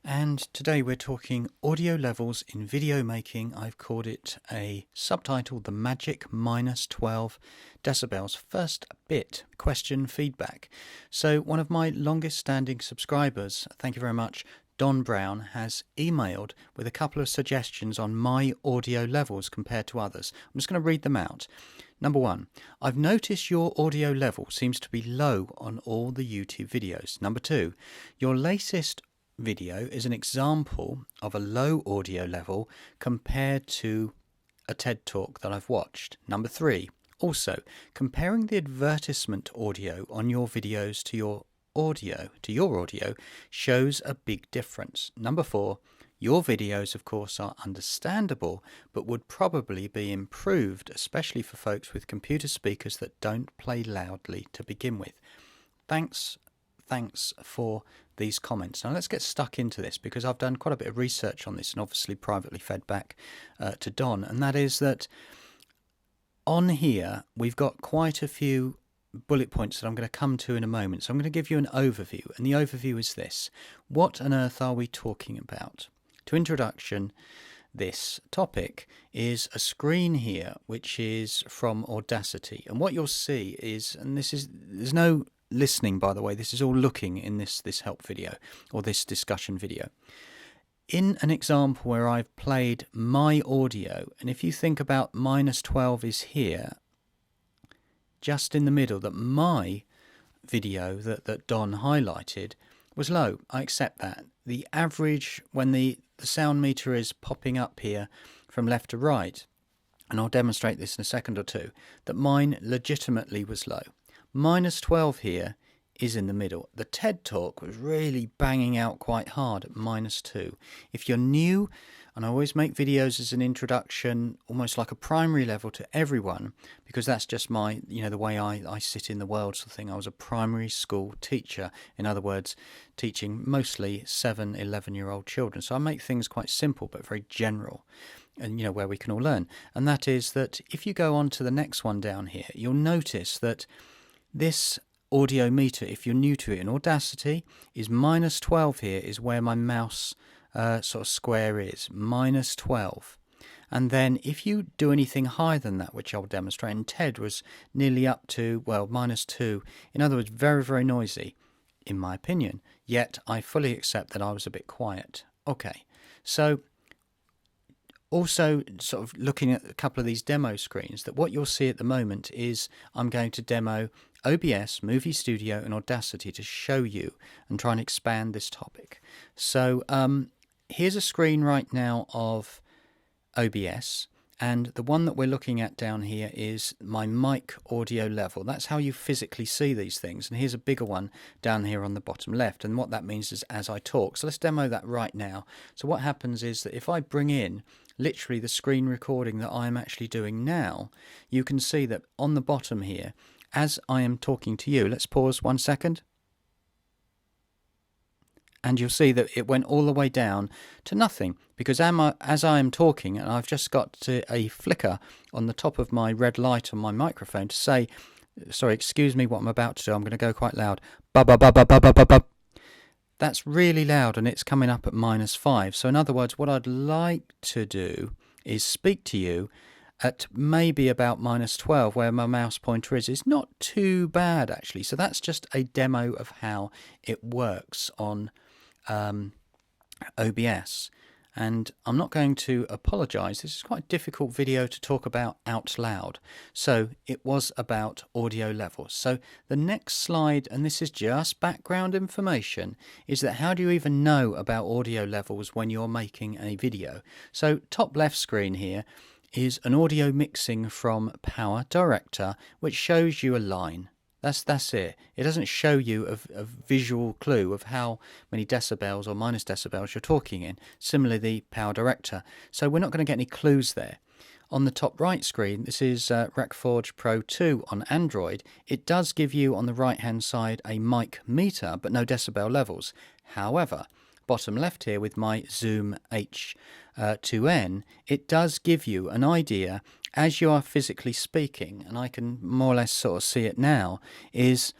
And today we're talking audio levels in video making. I've called it a subtitle, The Magic -12 decibels. First bit, question feedback. So one of my longest standing subscribers, thank you very much, Don Browne, has emailed with a couple of suggestions on my audio levels compared to others. I'm just going to read them out. Number one, I've noticed your audio level seems to be low on all the YouTube videos. Number two, your latest video is an example of a low audio level compared to a TED Talk that I've watched. Number three, also comparing the advertisement audio on your videos to your audio shows a big difference. Number four, your videos of course are understandable but would probably be improved, especially for folks with computer speakers that don't play loudly to begin with. Thanks for these comments. Now let's get stuck into this, because I've done quite a bit of research on this and obviously privately fed back to Don, and that is that on here we've got quite a few bullet points that I'm going to come to in a moment. So I'm going to give you an overview, and the overview is this: what on earth are we talking about? To introduction, this topic is a screen here which is from Audacity, and what you'll see is, and there's no listening, by the way, this is all looking in this help video or this discussion video. In an example where I've played my audio, and if you think about -12 is here, just in the middle, that my video that Don highlighted was low. I accept that. The average, when the sound meter is popping up here from left to right, and I'll demonstrate this in a second or two, that mine legitimately was low. -12 here is in the middle. The TED Talk was really banging out quite hard at -2. If you're new, and I always make videos as an introduction, almost like a primary level to everyone, because that's just my, the way I sit in the world sort of thing. I was a primary school teacher, in other words, teaching mostly 7, 11-year-old children. So I make things quite simple but very general, and where we can all learn. And that is that if you go on to the next one down here, you'll notice that this audio meter, if you're new to it in Audacity, is -12 here, is where my mouse sort of square is, -12. And then if you do anything higher than that, which I'll demonstrate, and TED was nearly up to, well, -2. In other words, very, very noisy, in my opinion. Yet I fully accept that I was a bit quiet. Okay, so also sort of looking at a couple of these demo screens, that what you'll see at the moment is I'm going to demo OBS, Movie Studio and Audacity to show you and try and expand this topic. So here's a screen right now of OBS, and the one that we're looking at down here is my mic audio level. That's how you physically see these things. And here's a bigger one down here on the bottom left, and what that means is as I talk. So let's demo that right now. So what happens is that if I bring in literally the screen recording that I'm actually doing now, you can see that on the bottom here, as I am talking to you, let's pause 1 second. And you'll see that it went all the way down to nothing, because as I am talking, and I've just got a flicker on the top of my red light on my microphone to say, sorry, excuse me what I'm about to do, I'm going to go quite loud. Ba ba ba ba ba ba ba ba. That's really loud, and it's coming up at -5. So in other words, what I'd like to do is speak to you at maybe about -12, where my mouse pointer is. It's not too bad, actually. So that's just a demo of how it works on OBS. And I'm not going to apologize. This is quite a difficult video to talk about out loud. So it was about audio levels. So the next slide, and this is just background information, is that how do you even know about audio levels when you're making a video? So top left screen here is an audio mixing from Power Director, which shows you a line. That's it. It doesn't show you a visual clue of how many decibels or minus decibels you're talking in. Similarly, the Power Director. So we're not going to get any clues there. On the top right screen, this is RecForge Pro 2 on Android. It does give you on the right hand side a mic meter, but no decibel levels. However, bottom left here with my Zoom H2N, it does give you an idea as you are physically speaking, and I can more or less sort of see it now, is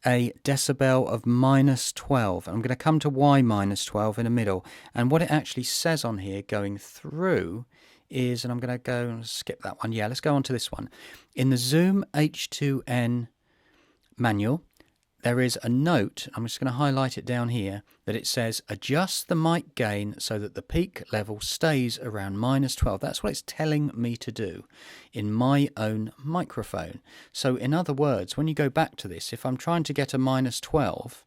a decibel of -12. I'm going to come to why -12 in the middle. And what it actually says on here going through is, and I'm going to go and skip that one. Yeah, let's go on to this one. In the Zoom H2N manual, there is a note, I'm just going to highlight it down here, that it says adjust the mic gain so that the peak level stays around -12. That's what it's telling me to do in my own microphone. So in other words, when you go back to this, if I'm trying to get a -12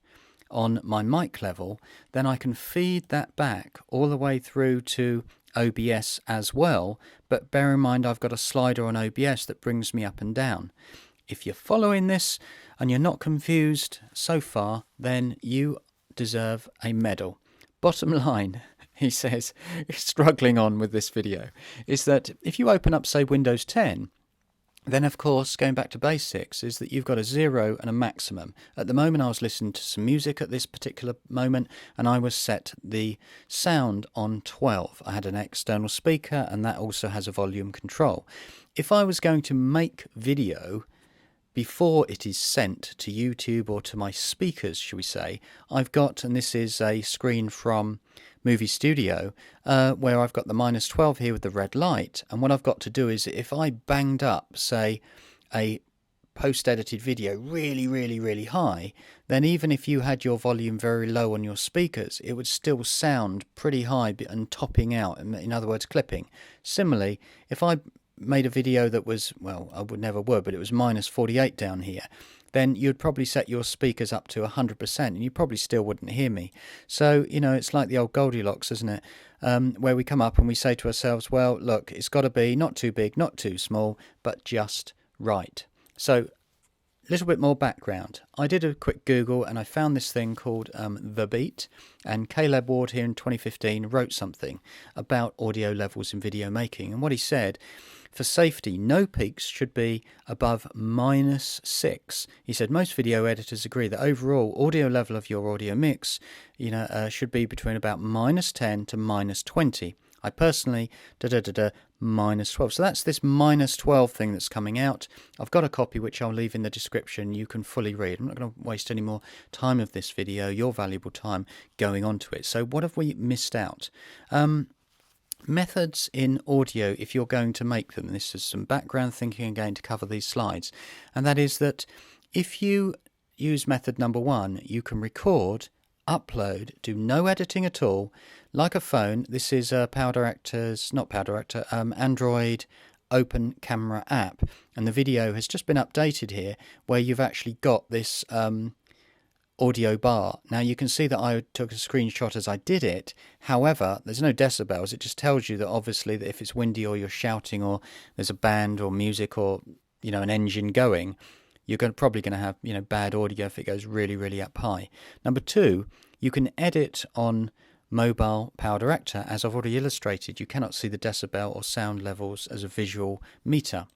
on my mic level, then I can feed that back all the way through to OBS as well, but bear in mind I've got a slider on OBS that brings me up and down. If you're following this and you're not confused so far, then you deserve a medal. Bottom line, he says, struggling on with this video, is that if you open up, say, Windows 10, then of course, going back to basics, is that you've got a 0 and a maximum. At the moment I was listening to some music at this particular moment, and I was set the sound on 12. I had an external speaker, and that also has a volume control. If I was going to make video before it is sent to YouTube or to my speakers, shall we say, I've got, and this is a screen from Movie Studio, where I've got the -12 here with the red light, and what I've got to do is, if I banged up, say, a post-edited video really high, then even if you had your volume very low on your speakers, it would still sound pretty high and topping out, in other words, clipping. Similarly, if I made a video that was, well, I would never would, but it was -48 down here, then you'd probably set your speakers up to 100% and you probably still wouldn't hear me. So, you know, it's like the old Goldilocks, isn't it? Where we come up and we say to ourselves, well, look, it's got to be not too big, not too small, but just right. So, a little bit more background. I did a quick Google and I found this thing called The Beat, and Caleb Ward here in 2015 wrote something about audio levels in video making, and what he said, for safety, no peaks should be above -6. He said most video editors agree that overall audio level of your audio mix, should be between about -10 to -20. I personally, -12. So that's this -12 thing that's coming out. I've got a copy which I'll leave in the description. You can fully read. I'm not going to waste any more time of this video, your valuable time, going on to it. So what have we missed out? Methods in audio, if you're going to make them. This is some background thinking again to cover these slides. And that is that if you use method number 1, you can record, upload, do no editing at all, like a phone. This is Android Open Camera app, and the video has just been updated here, where you've actually got this audio bar. Now you can see that I took a screenshot as I did it. However, there's no decibels. It just tells you that obviously that if it's windy or you're shouting or there's a band or music or an engine going, you're probably going to have bad audio if it goes really up high. Number 2, you can edit on mobile Power Director, as I've already illustrated. You cannot see the decibel or sound levels as a visual meter.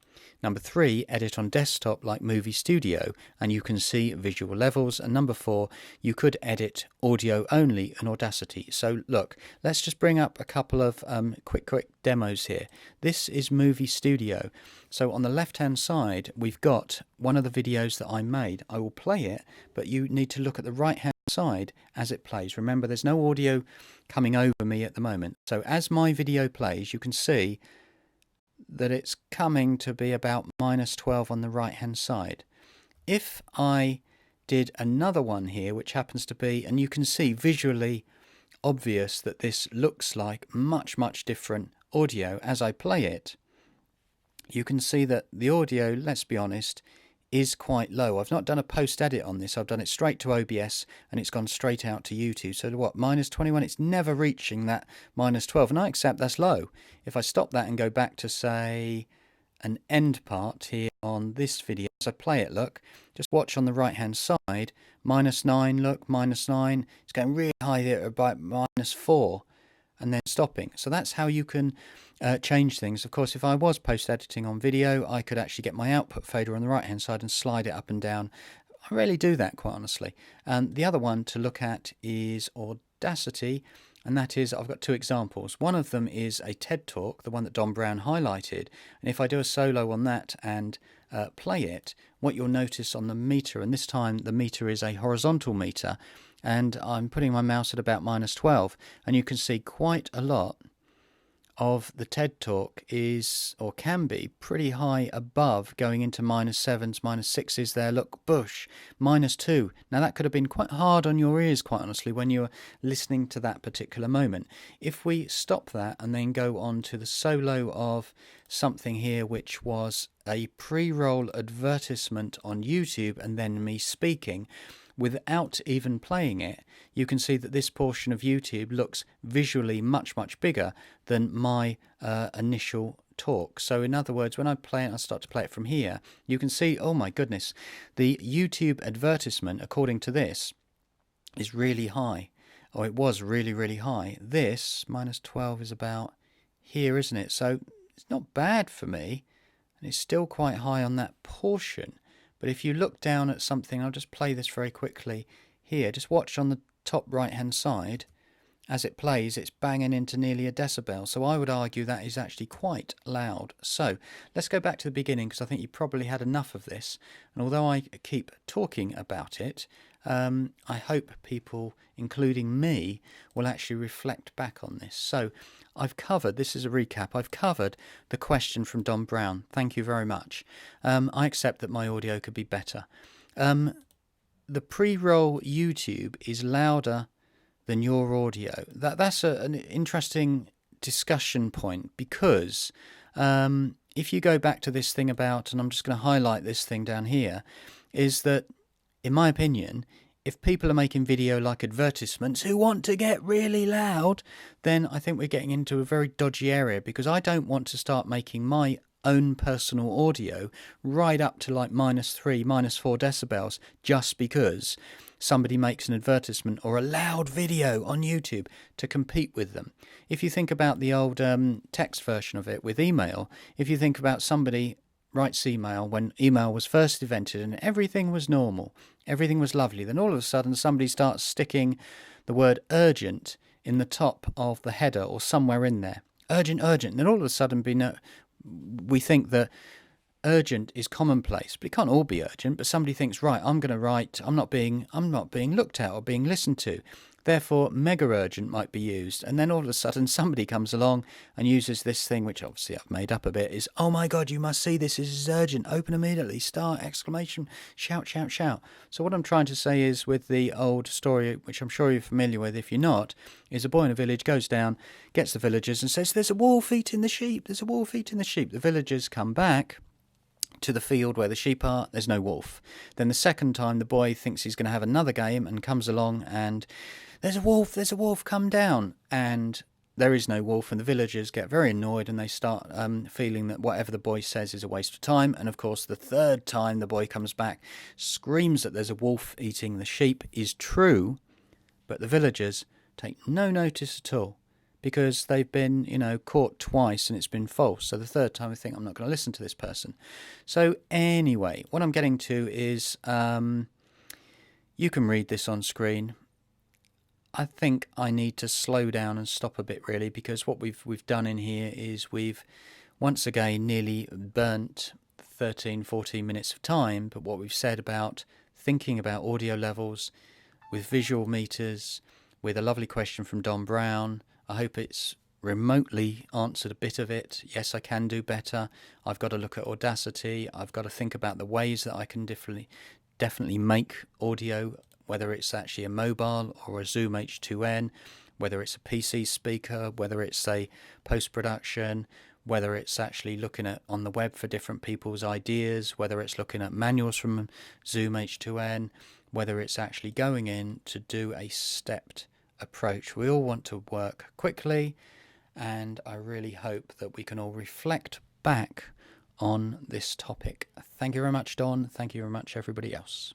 Number 3, edit on desktop like Movie Studio, and you can see visual levels. And number 4, you could edit audio only in Audacity. So look, let's just bring up a couple of quick demos here. This is Movie Studio. So on the left hand side, we've got one of the videos that I made. I will play it, but you need to look at the right hand side as it plays. Remember, there's no audio coming over me at the moment. So as my video plays, you can see that it's coming to be about -12 on the right hand side. If I did another one here, which happens to be, and you can see visually obvious that this looks like much different audio as I play it, you can see that the audio, let's be honest, is quite low. I've not done a post edit on this. I've done it straight to OBS and it's gone straight out to YouTube. So what, -21? It's never reaching that -12, and I accept that's low. If I stop that and go back to, say, an end part here on this video, as I play it, look, just watch on the right hand side, -9, look, -9. It's going really high here, about -4. And then stopping. So that's how you can change things. Of course, if I was post-editing on video, I could actually get my output fader on the right-hand side and slide it up and down. I rarely do that, quite honestly. The other one to look at is Audacity, and that is, I've got 2 examples. One of them is a TED Talk, the one that Don Browne highlighted, and if I do a solo on that and play it, what you'll notice on the meter, and this time the meter is a horizontal meter, and I'm putting my mouse at about -12, and you can see quite a lot of the TED Talk is, or can be, pretty high above, going into -7s, -6s there. Look, Bush, -2. Now that could have been quite hard on your ears, quite honestly, when you were listening to that particular moment. If we stop that and then go on to the solo of something here, which was a pre-roll advertisement on YouTube and then me speaking, without even playing it, you can see that this portion of YouTube looks visually much bigger than my initial talk. So in other words, when I play it, I start to play it from here, you can see, oh my goodness, the YouTube advertisement, according to this, is really high. Or it was really high. This, -12, is about here, isn't it? So it's not bad for me, and it's still quite high on that portion. But if you look down at something, I'll just play this very quickly here. Just watch on the top right-hand side. As it plays, it's banging into nearly a decibel. So I would argue that is actually quite loud. So let's go back to the beginning, because I think you probably had enough of this. And although I keep talking about it, I hope people, including me, will actually reflect back on this. So I've covered, this is a recap, I've covered the question from Don Browne. Thank you very much. I accept that my audio could be better. The pre-roll YouTube is louder than your audio. That's an interesting discussion point, because if you go back to this thing about, and I'm just going to highlight this thing down here, is that, in my opinion, if people are making video like advertisements who want to get really loud, then I think we're getting into a very dodgy area, because I don't want to start making my own personal audio right up to like -3, -4 decibels just because somebody makes an advertisement or a loud video on YouTube to compete with them. If you think about the old text version of it with email, if you think about somebody writes email when email was first invented and everything was normal, everything was lovely, then all of a sudden somebody starts sticking the word urgent in the top of the header or somewhere in there. Urgent, urgent. And then all of a sudden we think that urgent is commonplace, but it can't all be urgent. But somebody thinks, right, I'm going to write, I'm not being looked at or being listened to. Therefore, mega urgent might be used. And then all of a sudden somebody comes along and uses this thing, which obviously I've made up a bit, is, oh my God, you must see this is urgent. Open immediately, start, exclamation, shout, shout, shout. So what I'm trying to say is, with the old story, which I'm sure you're familiar with, if you're not, is a boy in a village goes down, gets the villagers and says, there's a wolf eating the sheep, there's a wolf eating the sheep. The villagers come back to the field where the sheep are, there's no wolf. Then the second time the boy thinks he's going to have another game and comes along and there's a wolf, come down. And there is no wolf, and the villagers get very annoyed and they start feeling that whatever the boy says is a waste of time. And of course the third time the boy comes back, screams that there's a wolf eating the sheep is true, but the villagers take no notice at all, because they've been, caught twice and it's been false. So the third time I think, I'm not going to listen to this person. So anyway, what I'm getting to is, you can read this on screen. I think I need to slow down and stop a bit, really, because what we've done in here is we've once again nearly burnt 13-14 minutes of time. But what we've said about thinking about audio levels with visual meters, with a lovely question from Don Browne, I hope it's remotely answered a bit of it. Yes, I can do better. I've got to look at Audacity. I've got to think about the ways that I can definitely make audio, whether it's actually a mobile or a Zoom H2N, whether it's a PC speaker, whether it's a post-production, whether it's actually looking at on the web for different people's ideas, whether it's looking at manuals from Zoom H2N, whether it's actually going in to do a stepped approach. We all want to work quickly, and I really hope that we can all reflect back on this topic. Thank you very much, Don. Thank you very much, everybody else.